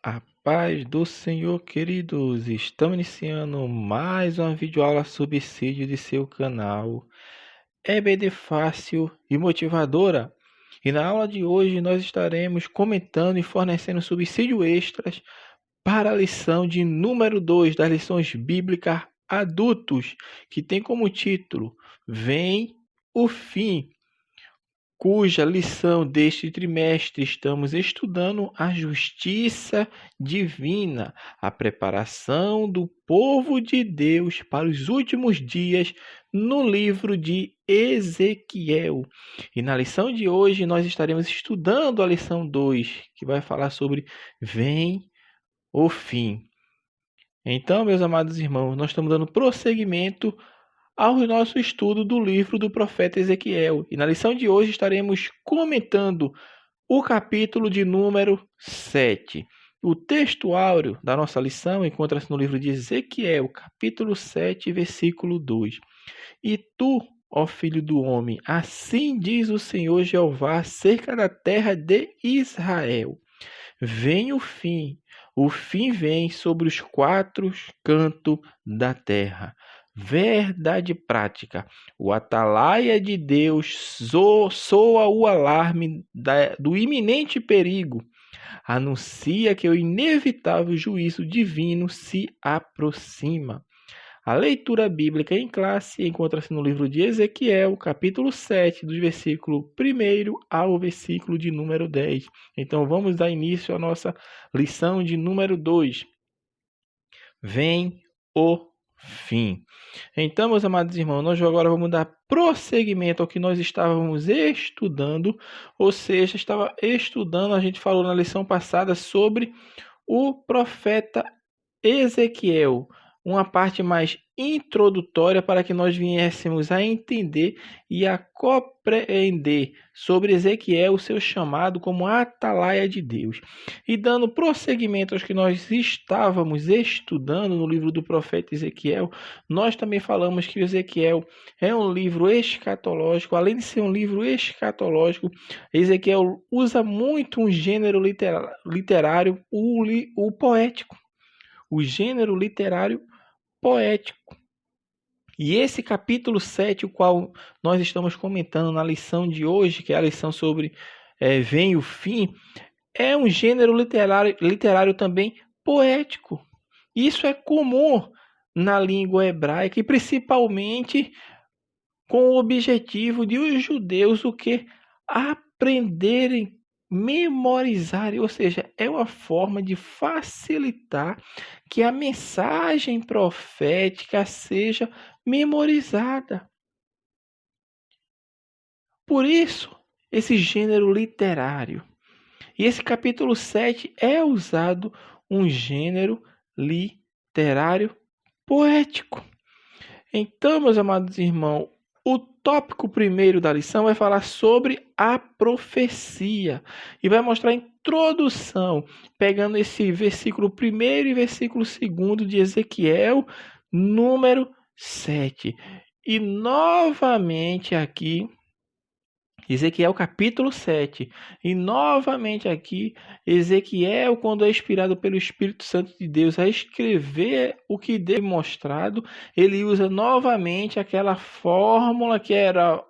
A paz do Senhor, queridos! Estamos iniciando mais uma videoaula sobre suicídio de seu canal EBD Fácil e Motivadora. E na aula de hoje nós estaremos comentando e fornecendo subsídio extras para a lição de número 2 das lições bíblicas adultos, que tem como título Vem o Fim, cuja lição deste trimestre estamos estudando a justiça divina, a preparação do povo de Deus para os últimos dias no livro de Ezequiel. E na lição de hoje nós estaremos estudando a lição 2, que vai falar sobre Vem o Fim. Então, meus amados irmãos, nós estamos dando prosseguimento ao nosso estudo do livro do profeta Ezequiel. E na lição de hoje estaremos comentando o capítulo de número 7. O texto áureo da nossa lição encontra-se no livro de Ezequiel, capítulo 7, versículo 2. E tu, ó filho do homem, assim diz o Senhor Jeová acerca da terra de Israel. Vem o fim vem sobre os quatro cantos da terra. Verdade prática. O atalaia de Deus soa o alarme do iminente perigo. Anuncia que o inevitável juízo divino se aproxima. A leitura bíblica em classe encontra-se no livro de Ezequiel, capítulo 7, do versículo 1 ao versículo de número 10. Então vamos dar início à nossa lição de número 2. Vem o fim. Então, meus amados irmãos, nós agora vamos dar prosseguimento ao que nós estávamos estudando, ou seja, a gente falou na lição passada sobre o profeta Ezequiel, uma parte mais introdutória para que nós viéssemos a entender e a compreender sobre Ezequiel, o seu chamado como atalaia de Deus. E dando prosseguimento aos que nós estávamos estudando no livro do profeta Ezequiel, nós também falamos que Ezequiel é um livro escatológico. Além de ser um livro escatológico, Ezequiel usa muito um gênero literário, o poético. O gênero literário poético. E esse capítulo 7, o qual nós estamos comentando na lição de hoje, que é a lição sobre Vem o Fim, é um gênero literário também poético. Isso é comum na língua hebraica e principalmente com o objetivo de os judeus aprenderem, memorizarem, ou seja, é uma forma de facilitar que a mensagem profética seja memorizada. Por isso, esse gênero literário. E esse capítulo 7 é usado um gênero literário poético. Então, meus amados irmãos, o tópico primeiro da lição vai falar sobre a profecia e vai mostrar a introdução, pegando esse versículo 1 e versículo 2 de Ezequiel, número 7. E novamente aqui, Ezequiel capítulo 7. E novamente aqui, Ezequiel, quando é inspirado pelo Espírito Santo de Deus a escrever o que deu mostrado, ele usa novamente aquela fórmula que era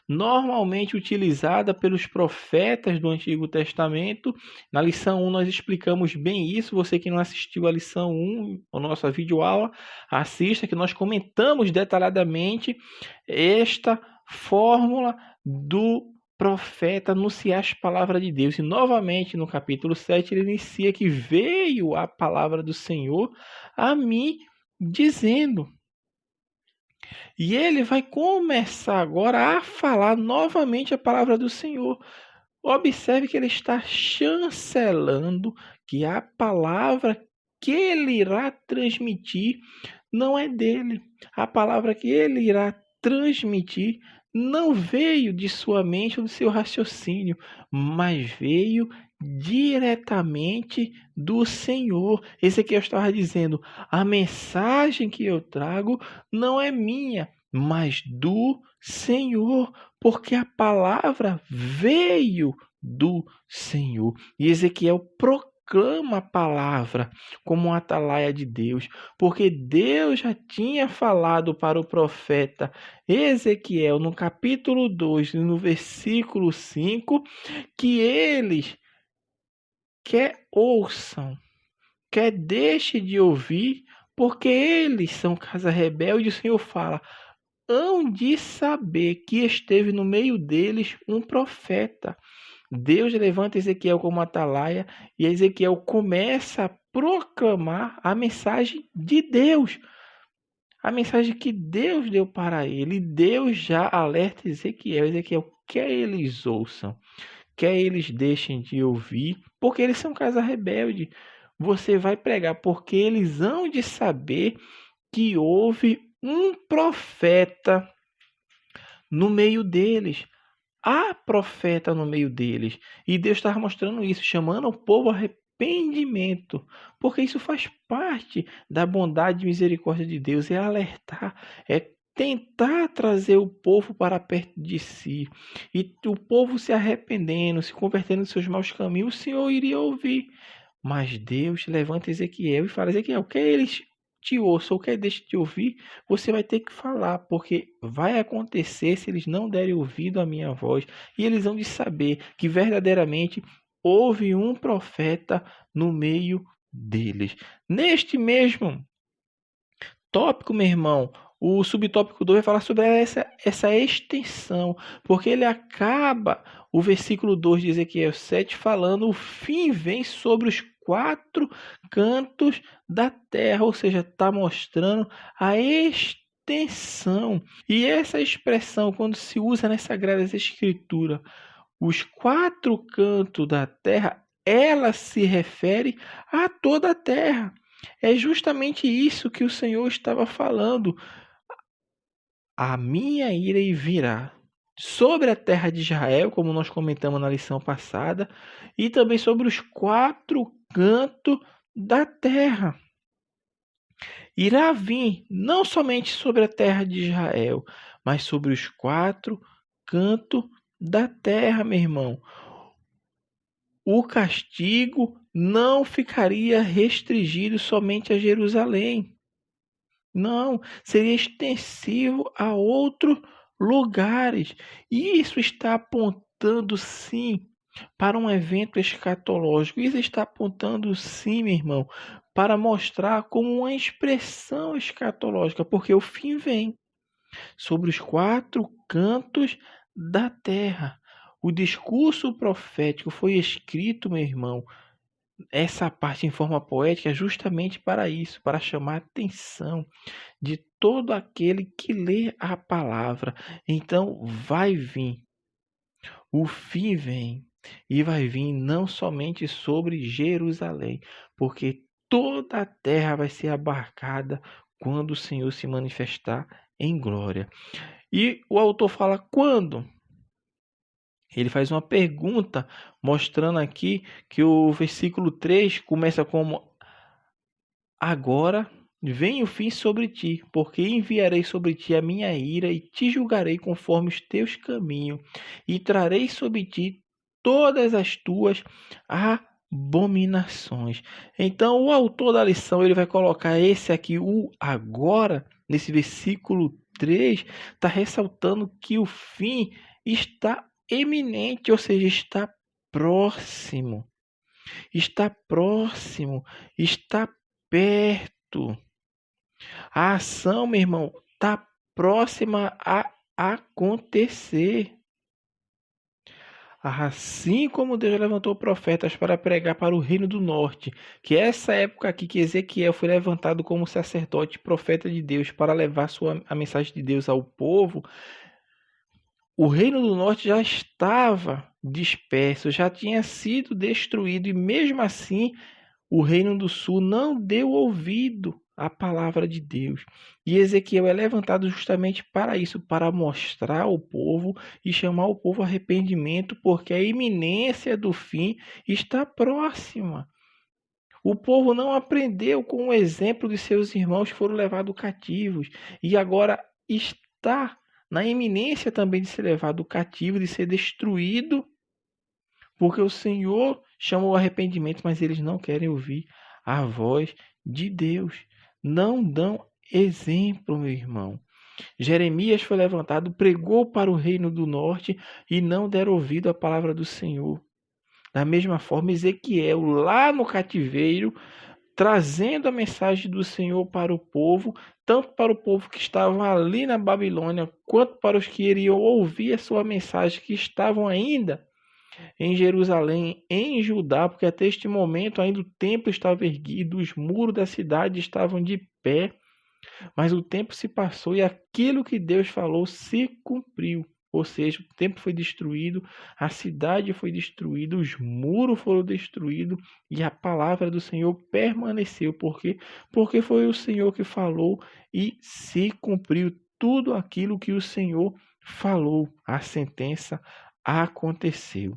normalmente utilizada pelos profetas do Antigo Testamento. Na lição 1 nós explicamos bem isso. Você que não assistiu a lição 1, a nossa videoaula, assista, que nós comentamos detalhadamente esta fórmula do profeta anunciar as palavras de Deus. E novamente no capítulo 7 ele inicia que veio a palavra do Senhor a mim dizendo. E ele vai começar agora a falar novamente a palavra do Senhor. Observe que ele está chancelando que a palavra que ele irá transmitir não é dele. A palavra que ele irá transmitir não veio de sua mente ou do seu raciocínio, mas veio diretamente do Senhor. Ezequiel estava dizendo: a mensagem que eu trago não é minha, mas do Senhor, porque a palavra veio do Senhor. E Ezequiel proclama proclama a palavra como um atalaia de Deus, porque Deus já tinha falado para o profeta Ezequiel, no capítulo 2, no versículo 5, que eles quer ouçam, quer deixe de ouvir, porque eles são casa rebelde. O Senhor fala: hão de saber que esteve no meio deles um profeta. Deus levanta Ezequiel como atalaia e Ezequiel começa a proclamar a mensagem de Deus, a mensagem que Deus deu para ele. Deus já alerta Ezequiel: Ezequiel, quer eles ouçam, quer eles deixem de ouvir, porque eles são casa rebelde. Você vai pregar, porque eles hão de saber que houve um profeta no meio deles. Há profeta no meio deles. E Deus está mostrando isso, chamando o povo ao arrependimento. Porque isso faz parte da bondade e misericórdia de Deus. É alertar, é tentar trazer o povo para perto de si. E o povo se arrependendo, se convertendo dos seus maus caminhos, o Senhor iria ouvir. Mas Deus levanta Ezequiel e fala: Ezequiel, quer eles te ouçam ou quer deixe de ouvir, você vai ter que falar, porque vai acontecer se eles não derem ouvido à minha voz, e eles vão de saber que verdadeiramente houve um profeta no meio deles. Neste mesmo tópico, meu irmão, o subtópico 2 vai falar sobre essa extensão, porque ele acaba o versículo 2 de Ezequiel 7 falando: o fim vem sobre os 4 cantos da terra, ou seja, está mostrando a extensão. E essa expressão, quando se usa nas Sagradas Escrituras, os 4 cantos da terra, ela se refere a toda a terra. É justamente isso que o Senhor estava falando. A minha ira virá sobre a terra de Israel, como nós comentamos na lição passada, e também sobre os 4 cantos da terra. Irá vir não somente sobre a terra de Israel, mas sobre os 4 cantos da terra, meu irmão. O castigo não ficaria restringido somente a Jerusalém. Não, seria extensivo a outros lugares. E isso está apontando, sim, para um evento escatológico. Isso está apontando, sim, meu irmão, para mostrar como uma expressão escatológica, porque o fim vem sobre os 4 cantos da terra. O discurso profético foi escrito, meu irmão, essa parte em forma poética, justamente para isso, para chamar a atenção de todo aquele que lê a palavra. Então vai vir, o fim vem, e vai vir não somente sobre Jerusalém, porque toda a terra vai ser abarcada quando o Senhor se manifestar em glória. E o autor fala quando? Ele faz uma pergunta, mostrando aqui que o versículo 3 começa como: agora vem o fim sobre ti, porque enviarei sobre ti a minha ira e te julgarei conforme os teus caminhos, e trarei sobre ti todas as tuas abominações. Então, o autor da lição, ele vai colocar esse aqui, o agora, nesse versículo 3, está ressaltando que o fim está eminente, ou seja, está próximo. Está próximo, está perto. A ação, meu irmão, está próxima a acontecer. Assim como Deus levantou profetas para pregar para o reino do norte, que é essa época aqui que Ezequiel foi levantado como sacerdote, profeta de Deus, para levar a mensagem de Deus ao povo, o reino do norte já estava disperso, já tinha sido destruído, e mesmo assim o reino do sul não deu ouvido à palavra de Deus. E Ezequiel é levantado justamente para isso, para mostrar ao povo e chamar o povo ao arrependimento, porque a iminência do fim está próxima. O povo não aprendeu com o exemplo de seus irmãos que foram levados cativos, e agora está na iminência também de ser levado cativo, de ser destruído, porque o Senhor chamou ao arrependimento, mas eles não querem ouvir a voz de Deus. Não dão exemplo, meu irmão. Jeremias foi levantado, pregou para o reino do norte e não deram ouvido à palavra do Senhor. Da mesma forma, Ezequiel, lá no cativeiro, trazendo a mensagem do Senhor para o povo, tanto para o povo que estava ali na Babilônia, quanto para os que iriam ouvir a sua mensagem, que estavam ainda em Jerusalém, em Judá, porque até este momento ainda o templo estava erguido, os muros da cidade estavam de pé, mas o tempo se passou e aquilo que Deus falou se cumpriu. Ou seja, o templo foi destruído, a cidade foi destruída, os muros foram destruídos e a palavra do Senhor permaneceu. Por quê? Porque foi o Senhor que falou e se cumpriu tudo aquilo que o Senhor falou. A sentença aconteceu.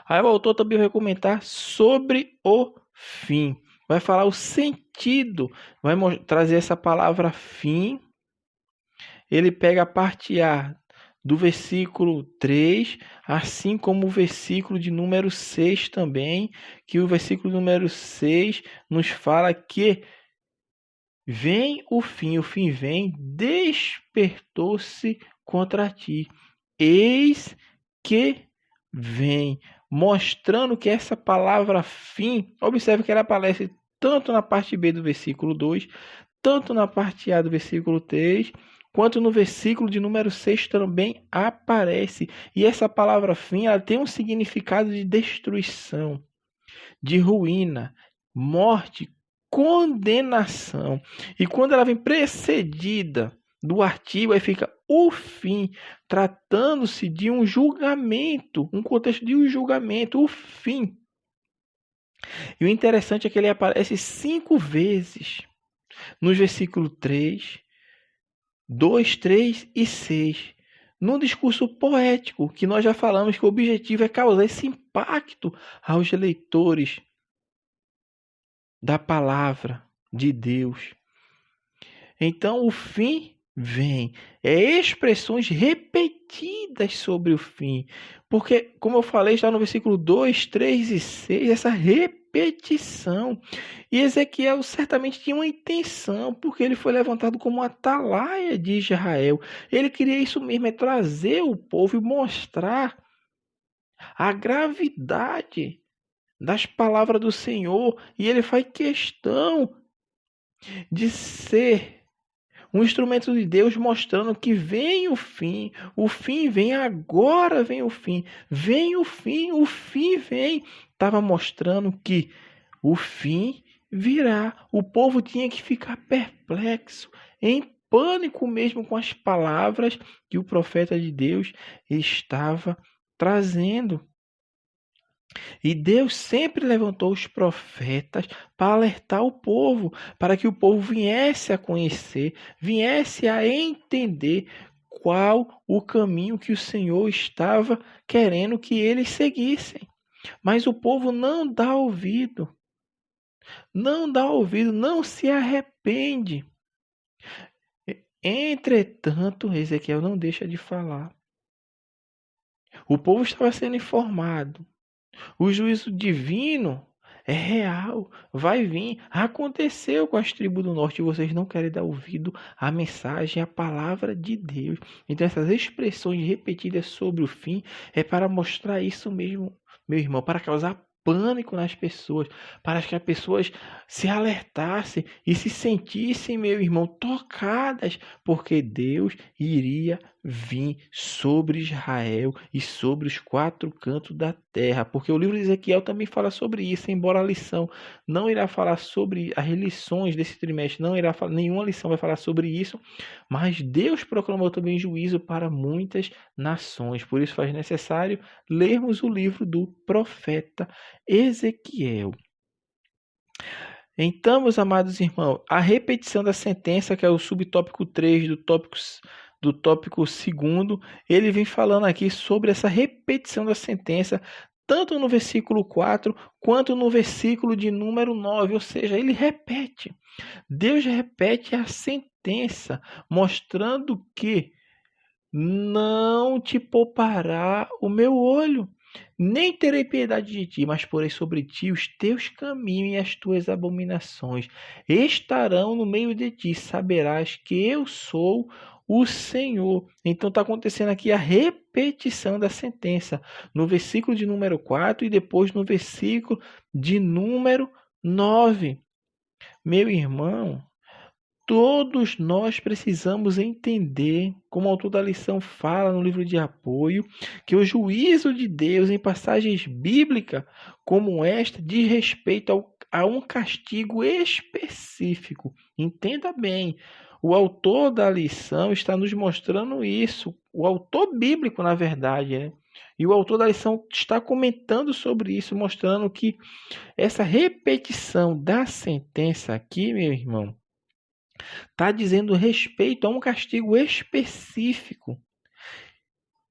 Aí o autor também vai comentar sobre o fim. Vai falar o sentido, vai trazer essa palavra fim. Ele pega a parte A do versículo 3, assim como o versículo de número 6 também, que o versículo número 6 nos fala que vem o fim vem, despertou-se contra ti. Eis que vem, mostrando que essa palavra fim, observe que ela aparece tanto na parte B do versículo 2, tanto na parte A do versículo 3, quanto no versículo de número 6 também aparece. E essa palavra fim, ela tem um significado de destruição, de ruína, morte, condenação. E quando ela vem precedida do artigo, aí fica o fim, tratando-se de um julgamento, um contexto de um julgamento, o fim. E o interessante é que ele aparece 5 vezes nos versículos 3, 2, 3 e 6. Num discurso poético, que nós já falamos que o objetivo é causar esse impacto aos leitores da palavra de Deus. Então o fim vem. Expressões repetidas sobre o fim. Porque, como eu falei, está no versículo 2, 3 e 6, essa repetição. E Ezequiel certamente tinha uma intenção, porque ele foi levantado como atalaia de Israel. Ele queria isso mesmo, é trazer o povo e mostrar a gravidade das palavras do Senhor. E ele faz questão de ser um instrumento de Deus, mostrando que vem o fim vem agora, vem o fim vem. Estava mostrando que o fim virá. O povo tinha que ficar perplexo, em pânico mesmo com as palavras que o profeta de Deus estava trazendo. E Deus sempre levantou os profetas para alertar o povo, para que o povo viesse a conhecer, viesse a entender qual o caminho que o Senhor estava querendo que eles seguissem. Mas o povo não dá ouvido, não se arrepende. Entretanto, Ezequiel não deixa de falar. O povo estava sendo informado. O juízo divino é real, vai vir. Aconteceu com as tribos do norte e vocês não querem dar ouvido à mensagem, à palavra de Deus. Então essas expressões repetidas sobre o fim é para mostrar isso mesmo, meu irmão, para causar pânico nas pessoas, para que as pessoas se alertassem e se sentissem, meu irmão, tocadas, porque Deus iria vir sobre Israel e sobre os 4 cantos da terra, porque o livro de Ezequiel também fala sobre isso, embora a lição não irá falar sobre as lições desse trimestre, não irá falar, nenhuma lição vai falar sobre isso, mas Deus proclamou também juízo para muitas nações, por isso faz necessário lermos o livro do profeta Ezequiel. Então, meus amados irmãos, a repetição da sentença, que é o subtópico 3 do tópico 2, ele vem falando aqui sobre essa repetição da sentença, tanto no versículo 4, quanto no versículo de número 9, ou seja, ele repete. Deus repete a sentença, mostrando que não te poupará o meu olho. nem terei piedade de ti, mas porei sobre ti os teus caminhos e as tuas abominações estarão no meio de ti, saberás que eu sou o Senhor. Então está acontecendo aqui a repetição da sentença, no versículo de número 4 e depois no versículo de número 9. Meu irmão, todos nós precisamos entender, como o autor da lição fala no livro de apoio, que o juízo de Deus em passagens bíblicas como esta diz respeito a um castigo específico. Entenda bem, o autor da lição está nos mostrando isso, o autor bíblico, na verdade, né? E o autor da lição está comentando sobre isso, mostrando que essa repetição da sentença aqui, meu irmão, está dizendo respeito a um castigo específico.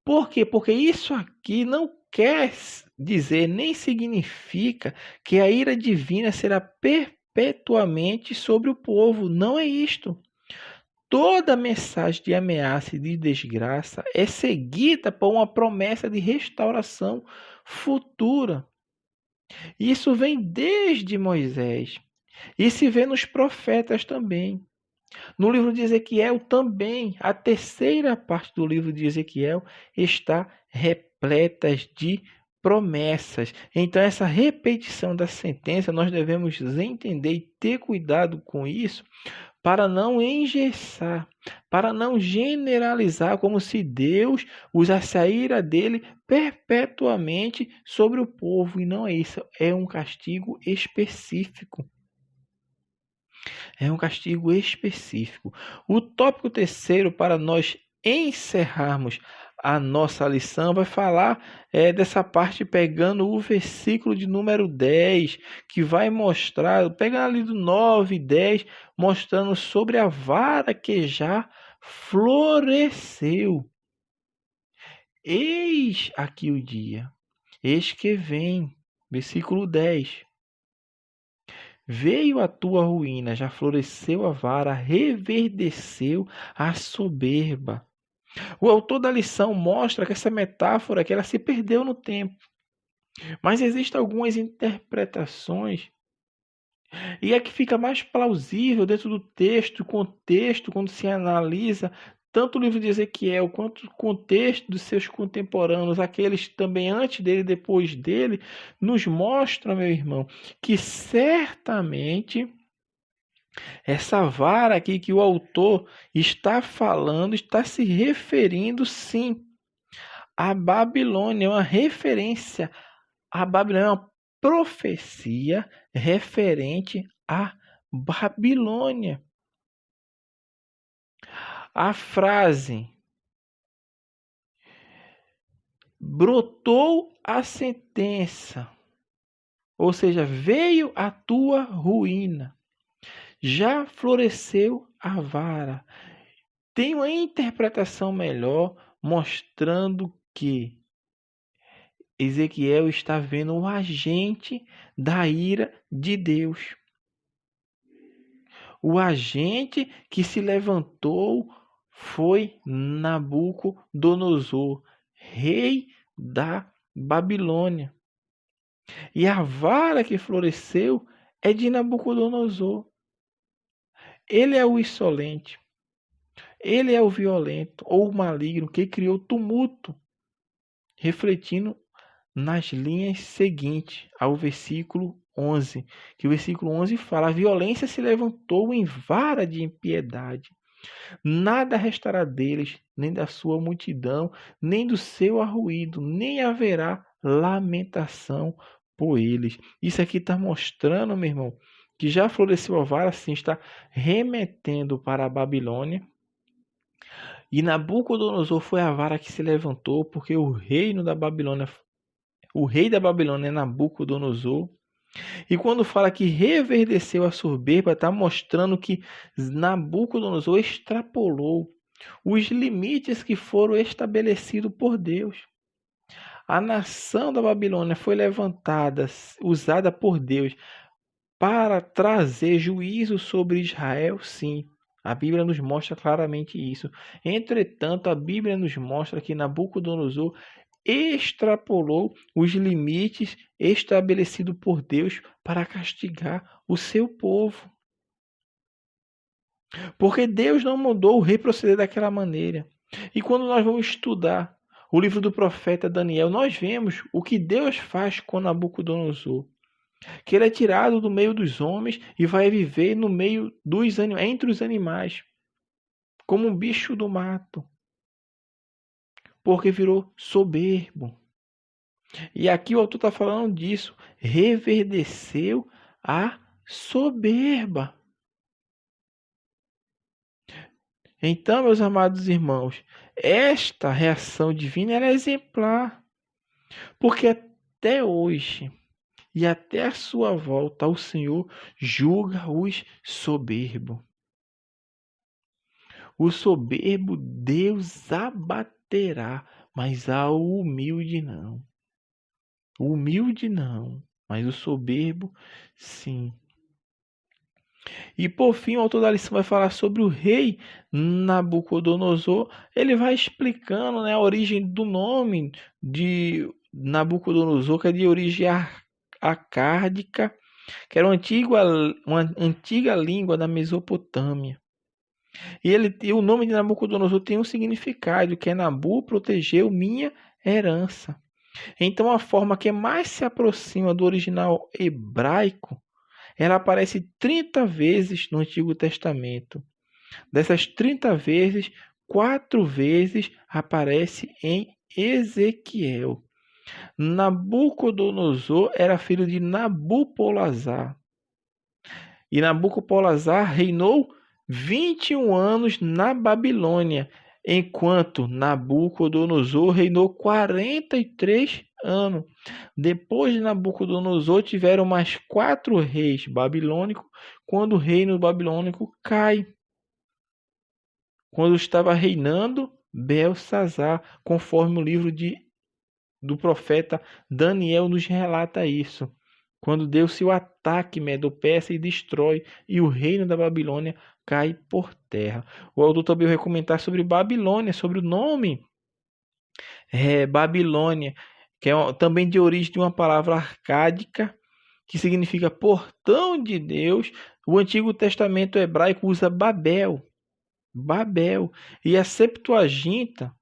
Por quê? Porque isso aqui não quer dizer, nem significa que a ira divina será perpetuamente sobre o povo. Não é isto. Toda mensagem de ameaça e de desgraça é seguida por uma promessa de restauração futura. Isso vem desde Moisés e se vê nos profetas também. No livro de Ezequiel também, a terceira parte do livro de Ezequiel está repleta de promessas. Então, essa repetição da sentença, nós devemos entender e ter cuidado com isso, para não engessar, para não generalizar, como se Deus usasse a ira dele perpetuamente sobre o povo. E não é isso, é um castigo específico. É um castigo específico. O tópico terceiro, para nós encerrarmos a nossa lição, vai falar dessa parte pegando o versículo de número 10, que vai mostrar, pegando ali do 9 e 10, mostrando sobre a vara que já floresceu. Eis aqui o dia, eis que vem, versículo 10. Veio a tua ruína, já floresceu a vara, reverdeceu a soberba. O autor da lição mostra que essa metáfora que ela se perdeu no tempo. Mas existem algumas interpretações e é que fica mais plausível dentro do texto, contexto, quando se analisa tanto o livro de Ezequiel quanto o contexto dos seus contemporâneos, aqueles também antes dele e depois dele, nos mostram, meu irmão, que certamente essa vara aqui que o autor está falando, está se referindo sim à Babilônia, é uma referência à Babilônia, é uma profecia referente à Babilônia. A frase brotou a sentença, ou seja, veio a tua ruína, já floresceu a vara. Tem uma interpretação melhor mostrando que Ezequiel está vendo o agente da ira de Deus. O agente que se levantou foi Nabucodonosor, rei da Babilônia. E a vara que floresceu é de Nabucodonosor. Ele é o insolente. Ele é o violento ou o maligno que criou tumulto, refletindo nas linhas seguintes ao versículo 11, que o versículo 11 fala: a violência se levantou em vara de impiedade. Nada restará deles, nem da sua multidão, nem do seu arruído, nem haverá lamentação por eles. Isso aqui está mostrando, meu irmão, que já floresceu a vara, sim, está remetendo para a Babilônia. E Nabucodonosor foi a vara que se levantou, porque o rei da Babilônia é Nabucodonosor. E quando fala que reverdeceu a soberba, está mostrando que Nabucodonosor extrapolou os limites que foram estabelecidos por Deus. A nação da Babilônia foi levantada, usada por Deus para trazer juízo sobre Israel, sim. A Bíblia nos mostra claramente isso. Entretanto, a Bíblia nos mostra que Nabucodonosor extrapolou os limites estabelecidos por Deus para castigar o seu povo. Porque Deus não mandou o rei proceder daquela maneira. E quando nós vamos estudar o livro do profeta Daniel, nós vemos o que Deus faz com Nabucodonosor. Que ele é tirado do meio dos homens e vai viver no meio entre os animais, como um bicho do mato, porque virou soberbo. E aqui o autor está falando disso, reverdeceu a soberba. Então, meus amados irmãos, esta reação divina é exemplar, porque até hoje e até a sua volta o Senhor julga os soberbos. O soberbo Deus abaterá, mas ao humilde não. O humilde não, mas o soberbo sim. E por fim, o autor da lição vai falar sobre o rei Nabucodonosor. Ele vai explicando, a origem do nome de Nabucodonosor, que é de origem acárdica, que era uma antiga língua da Mesopotâmia. E o nome de Nabucodonosor tem um significado, que é Nabu protegeu minha herança. Então a forma que mais se aproxima do original hebraico, ela aparece 30 vezes no Antigo Testamento. Dessas 30 vezes, 4 vezes aparece em Ezequiel. Nabucodonosor era filho de Nabopolassar. E Nabopolassar reinou 21 anos na Babilônia, enquanto Nabucodonosor reinou 43 anos. Depois de Nabucodonosor, tiveram mais 4 reis babilônicos, quando o reino babilônico cai. Quando estava reinando Belsazar, conforme o livro do profeta Daniel nos relata isso. Quando deu-se o ataque Medo-Persa e destrói, e o reino da Babilônia cai por terra. O autor também vai comentar sobre Babilônia, sobre o nome Babilônia, que é também de origem de uma palavra arcádica, que significa portão de Deus. O Antigo Testamento hebraico usa Babel. E a Septuaginta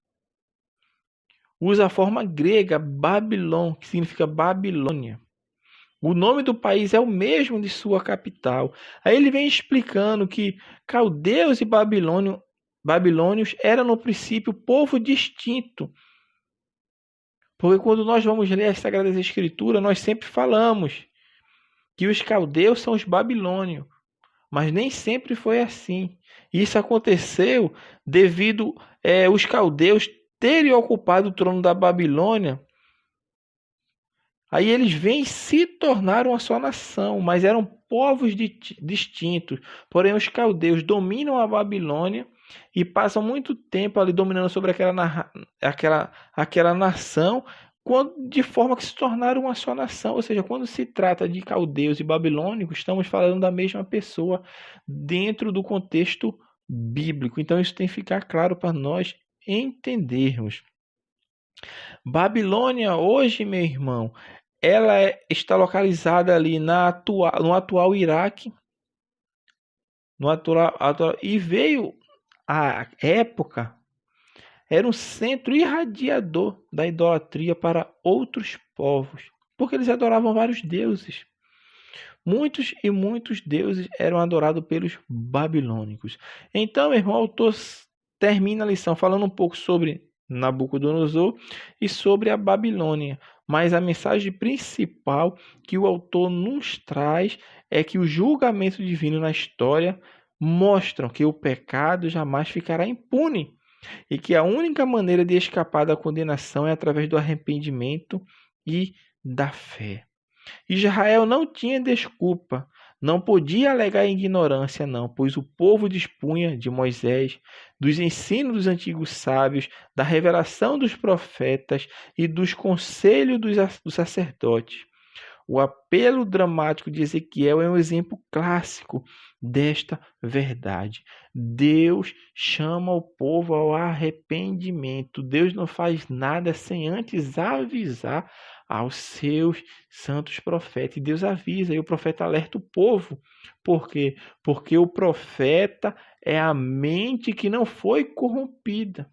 usa a forma grega Babilon, que significa Babilônia. O nome do país é o mesmo de sua capital. Aí ele vem explicando que caldeus e babilônios eram no princípio povo distinto. Porque quando nós vamos ler as Sagradas Escrituras, nós sempre falamos que os caldeus são os babilônios. Mas nem sempre foi assim. Isso aconteceu devido os caldeus terem ocupado o trono da Babilônia. Aí eles vêm e se tornaram uma só nação, mas eram povos distintos. Porém, os caldeus dominam a Babilônia e passam muito tempo ali dominando sobre aquela nação, de forma que se tornaram uma só nação. Ou seja, quando se trata de caldeus e babilônicos, estamos falando da mesma pessoa dentro do contexto bíblico. Então isso tem que ficar claro para nós entendermos. Babilônia hoje, meu irmão, ela está localizada ali no atual Iraque, e veio a época, era um centro irradiador da idolatria para outros povos, porque eles adoravam vários deuses. Muitos e muitos deuses eram adorados pelos babilônicos. Então, meu irmão, o autor termina a lição falando um pouco sobre Nabucodonosor e sobre a Babilônia. Mas a mensagem principal que o autor nos traz é que o julgamento divino na história mostram que o pecado jamais ficará impune e que a única maneira de escapar da condenação é através do arrependimento e da fé. Israel não tinha desculpa, não podia alegar ignorância, não, pois o povo dispunha de Moisés, dos ensinos dos antigos sábios, da revelação dos profetas e dos conselhos dos sacerdotes. O apelo dramático de Ezequiel é um exemplo clássico desta verdade. Deus chama o povo ao arrependimento. Deus não faz nada sem antes avisar aos seus santos profetas. E Deus avisa, e o profeta alerta o povo. Por quê? Porque o profeta é a mente que não foi corrompida.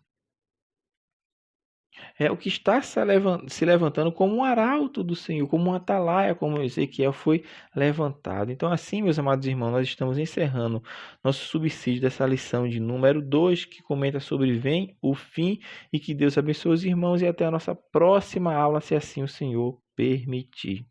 É o que está se levantando como um arauto do Senhor, como uma atalaia, como Ezequiel foi levantado. Então, assim, meus amados irmãos, nós estamos encerrando nosso subsídio dessa lição de número 2, que comenta sobre vem o fim, e que Deus abençoe os irmãos e até a nossa próxima aula, se assim o Senhor permitir.